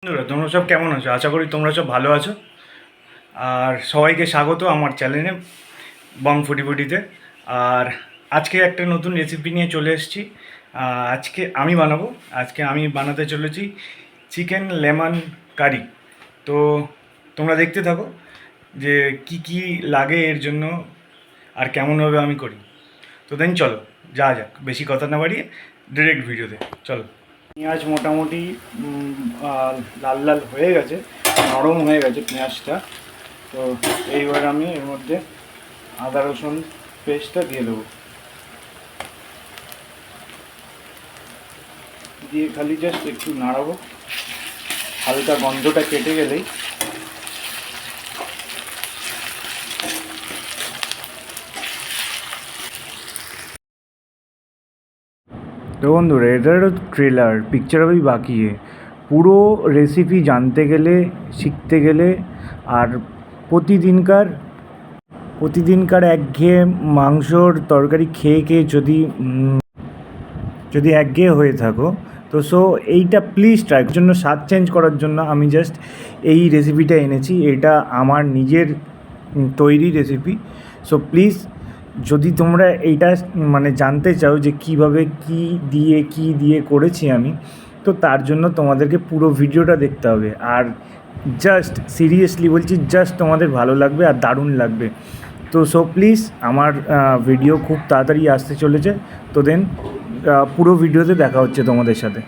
বন্ধুরা তোমরা সব কেমন আছো? আশা করি তোমরা সব ভালো আছো। আর সবাইকে স্বাগত আমার চ্যানেলে বং ফুটিতে। আর আজকে একটা নতুন রেসিপি নিয়ে চলে এসেছি। আজকে আমি বানাতে চলেছি চিকেন লেমন কারি। তো তোমরা দেখতে থাকো যে কি কি লাগে এর জন্য আর কেমনভাবে আমি করি। তো দেন চলো যাক, বেশি কথা না বাড়িয়ে ডিরেক্ট ভিডিওতে চলো। পেঁয়াজ মোটামুটি লাল লাল হয়ে গেছে, নরম হয়ে গেছে পেঁয়াজটা। তো এইবার আমি এর মধ্যে আদা রসুন পেস্টটা দিয়ে দেবো, দিয়ে খালি জাস্ট একটু নাড়াবো, হালকা গন্ধটা কেটে গেলেই तो বন্ধুরা এটারও ট্রেলার পিকচার अभी বাকি পুরো রেসিপি জানতে গেলে শিখতে গেলে আর প্রতিদিনকার একঘেয়ে মাংসর তরকারি খেয়ে খেয়ে যদি একঘেয়ে হয়ে থাকো তো এইটা প্লিজ ট্রাই জন্য স্বাদ চেঞ্জ করার জন্য আমি জাস্ট এই রেসিপিটা এনেছি। এটা আমার নিজের তৈরি রেসিপি। প্লিজ যদি তোমরা এইটা জানতে চাও যে কীভাবে কী দিয়ে করেছি আমি, তো তার জন্য তোমাদেরকে পুরো ভিডিওটা দেখতে হবে। আর জাস্ট সিরিয়াসলি বলছি, জাস্ট তোমাদের ভালো লাগবে আর দারুণ লাগবে। তো প্লিজ আমার ভিডিও খুব তাড়াতাড়ি আসতে চলেছে। তো পুরো ভিডিওতে দেখা হচ্ছে তোমাদের সাথে।